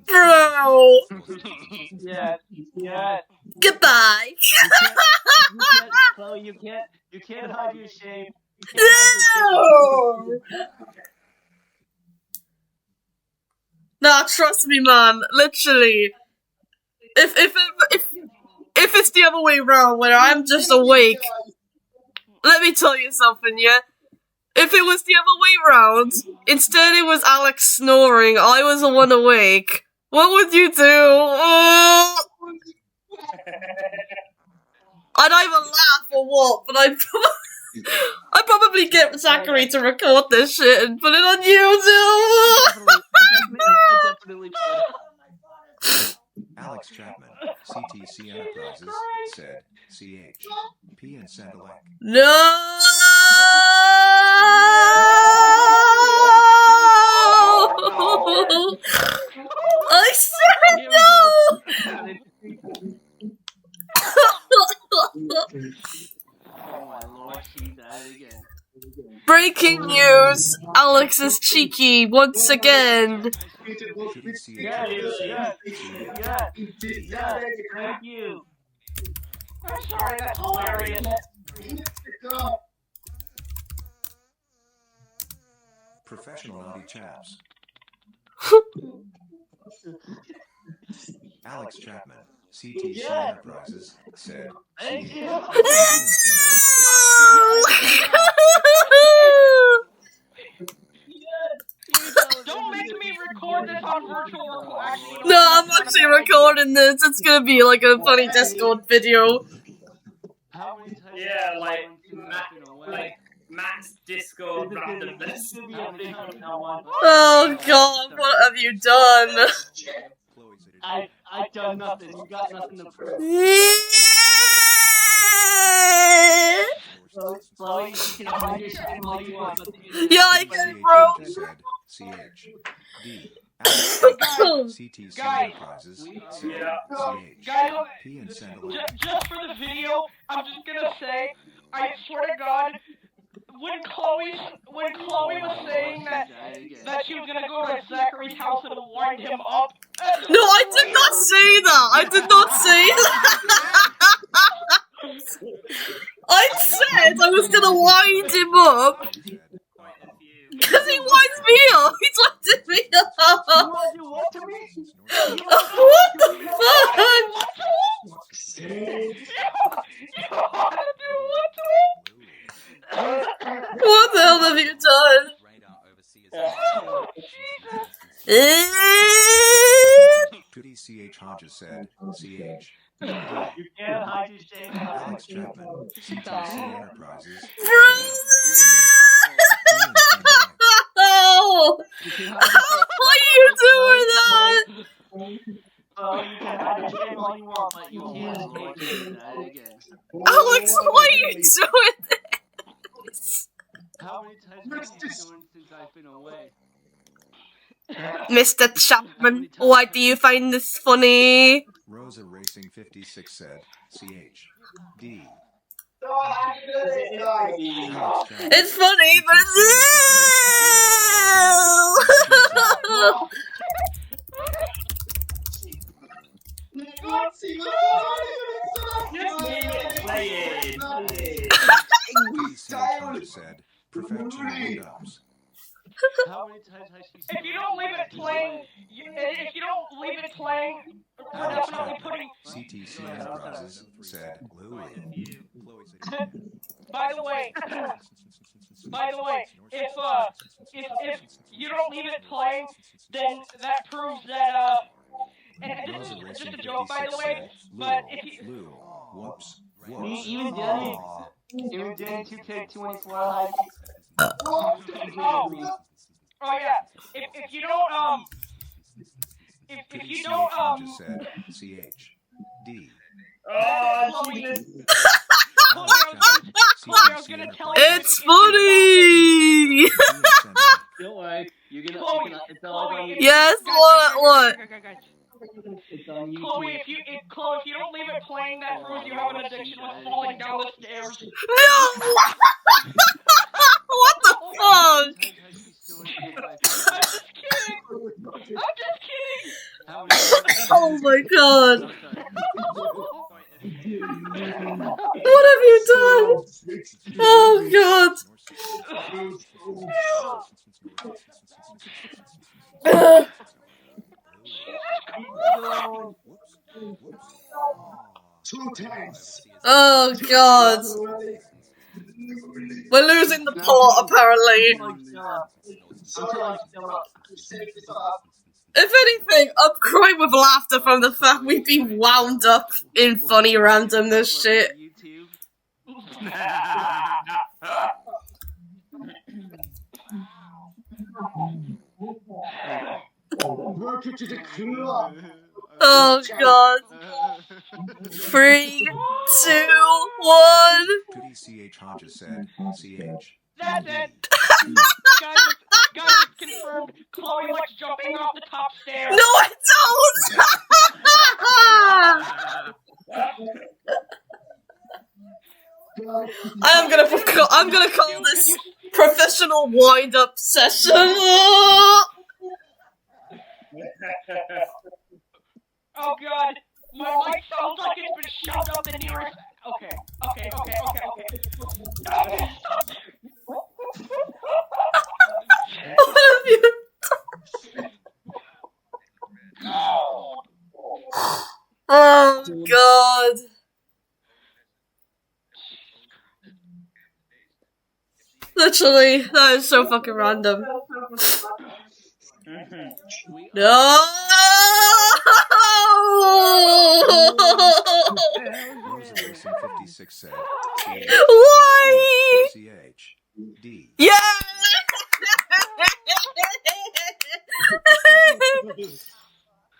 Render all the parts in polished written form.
Bro! Yeah. Goodbye! You can't hide your shame. No! Nah, trust me, man. Literally. If it's the other way around, where I'm just awake, let me tell you something, yeah? If it was the other way around, instead it was Alex snoring, I was the one awake, what would you do? I'd either laugh or what, but I'd probably get Zachary to record this shit and put it on YouTube! I definitely Alex Chapman, CTC Enterprises, said, CH, P and send a link. No! I said no! Oh my lord, she died again. Breaking news! Alex is cheeky once again. Yeah, thank you. I'm sorry, that's hilarious. Professional naughty chaps. Alex Chapman, CTC Enterprises, said, Thank you. Don't make me record this on virtual recording. No, I'm actually recording this. It's gonna be like a funny Discord video. Yeah, like Matt's Discord randomness. Oh god, what have you done? I've done nothing. You got nothing to prove. Chloe, you can hide your shame all you want. Yeah, I can, bro. said, CH, D, CTC Guys. Enterprises, said, CH, Guys, P and send a link. just for the video, I'm just gonna say, I swear to God, when Chloe was saying that she was gonna go to Zachary's house and wind him up. No, I did not say that. I did not say that. I said I was gonna wind him up. Because he winds me up. He's winding me up. You wanna do what to me? What the fuck? You wanna do what to me? What the hell have you done? Goody CH Hodges said, CH, You can't hide your shame. Alex Chapman, CTC Enterprises, Oh! Why are you doing that? Oh, you can hide your shame all you want, but you can't do that again. Alex, why are you doing this? How many times have you doing since I've been away? Mr. Chapman, why do you find this funny? Rosa Racing 56 said, CH, D, It's funny, but said, perfect your windows. How many times has she said? If you don't leave it playing, we're definitely putting. CTC Enterprises said, Louie. By the way, if you don't leave it playing, then that proves that and this is just a joke, by the way. But if you Whoops. even doing 2K24 Oh yeah. If you don't if you don't just said CH D. Oh, Jesus. It's funny! Yes, what? Guys. Chloe, if you don't leave it playing, that proves you have an addiction with falling down the stairs. No! What the fuck? I'm just kidding. Oh my god. What have you done? Oh god. Oh god. We're losing the plot apparently. If anything, I'm crying with laughter from the fact we've been wound up in funny randomness shit. Oh god. 3, 2, 1. 2DCH Hodges said, CH. That's it. Guys, it's confirmed. Chloe likes jumping off the top stairs. No, I don't! I'm gonna call this professional wind-up session. Oh god, my mic sounds like it's been shoved up the nearest. Okay. What have you done? Oh god. Literally, that is so fucking random. No! Rosa Racing 56 said, Why? CH. D. Yeah!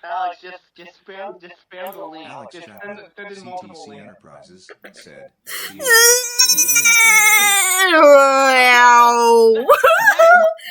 Alex, just spam the link. Alex Just Chapman, send it multiple CTC links. Enterprises, said, CH.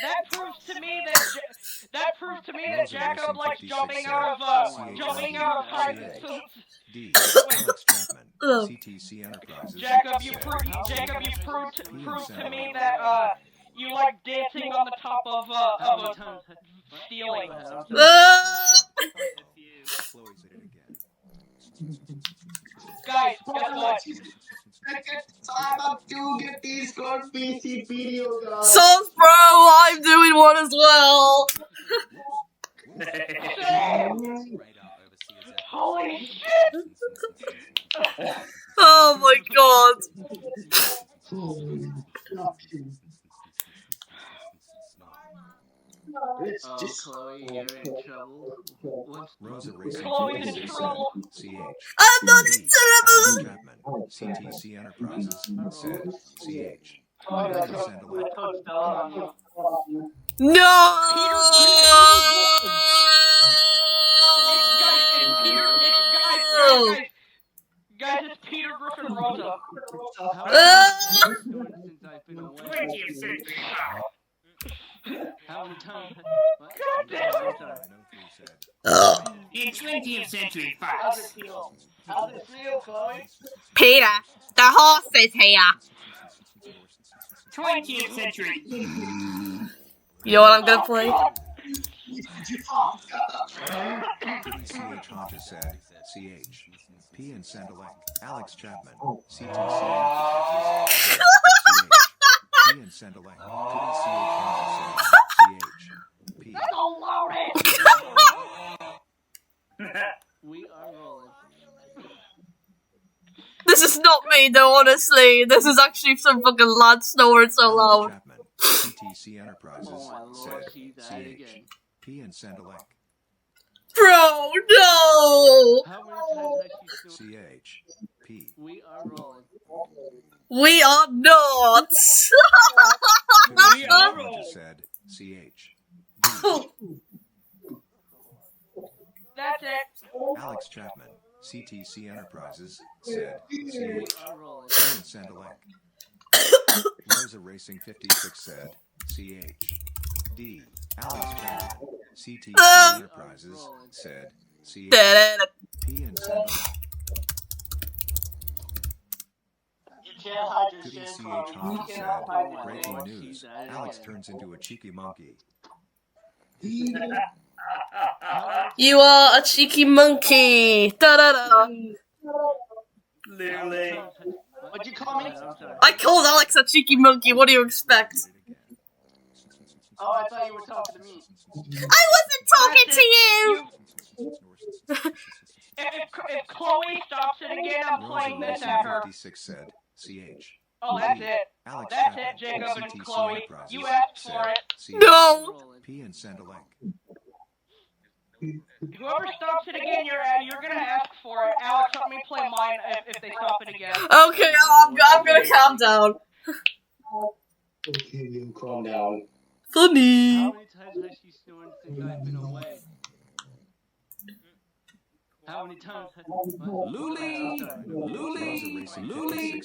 That proves to me that Jacob likes jumping out of heights. D. Alex Chapman, CTC Enterprises, Jacob, you said, proved to me that you like dancing on the top of a ceiling. Guys, guess what? Time to get these good PC video, guys. Sauce bro, I'm doing one as well. Holy shit! Oh my god. Chloe, you're in trouble. Rosa Racing Chloe's in 56 trouble. said, CH. I'm not in Alex trouble. Chapman, CTC Enterprises, said, CH. No! Guys, it's Peter Griffin Rosa. 20th century. God damn it! In 20th century Fox. How's it feel, Chloe? Peter, the horse is here. 20th century. You know what I'm gonna play? CH Hodges said, CH. P and Sandalek, Alex Chapman, CTC Enterprises, P and Sandalek, 2DCH Hodges said, CH. P. We are rolling. This is not me though, honestly. This is actually some fucking lad snoring so loud. Chapman, CTC Enterprises, said, CH. P and Sandalek, Bro, no! How many times has she still? CH. P. We are rolling. We are not! CH Hodges said, CH. That's it. Alex Chapman, CTC Enterprises, said, CH. We are rolling. P and Sandalek. Rosa Racing 56 said, CH. D. Alex Chapman, CTC Ah. Enterprises said CH. Da-da-da. P and send You can't hide your Goody shit, CH Chloe. You Hockey said, cannot hide your breaking shit. news, Alex turns into a cheeky monkey. You are a cheeky monkey. Da-da-da. Literally. What'd you call me? I'm sorry. I called Alex a cheeky monkey. What do you expect? Oh, I thought you were talking to me. I wasn't talking to you. If Chloe stops it again, I'm playing this at her. 56 said CH. Oh, that's it. Alex That's Chapman, it, Jacob and CTC Chloe. Enterprises You asked for said it. CH. No. P and send a link. Whoever stops it again, you're gonna ask for it. Alex, let me play mine if they stop it again. Okay, I'm gonna calm down. Okay, you calm down. Funny. How many times has she snored since I've been away? How many times has... What? Luli! Luli! Luli!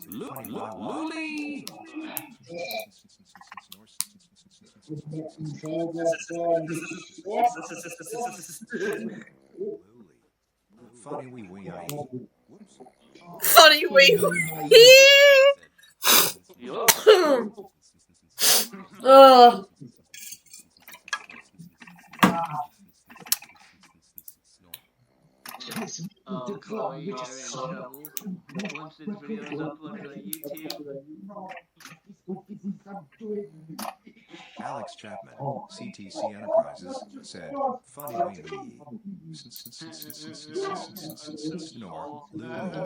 Luli! Funny wee wee I. Whoops. Funny wee. Oh, Chloe, you're in trouble. Once this video is uploaded on YouTube. Alex Chapman, CTC Enterprises, said, funny wee wee. Snore. Lulu.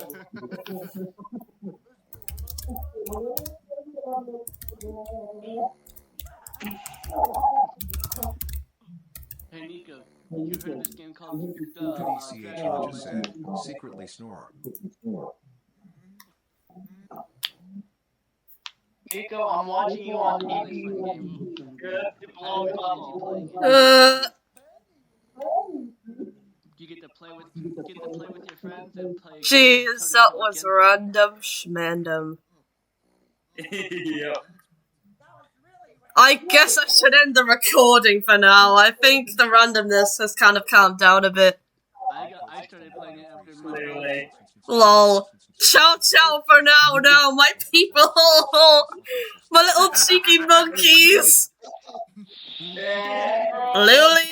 Hey, Nico, you heard of this game called Goody CH Hodges said, secretly snore. Nico, I'm watching you on TV. You get to play with your friends and play. Jeez, that was random schmandom. Yeah. I guess I should end the recording for now. I think the randomness has kind of calmed down a bit. I started playing it after my Lol. Ciao ciao for now, my people! My little cheeky monkeys! Lily!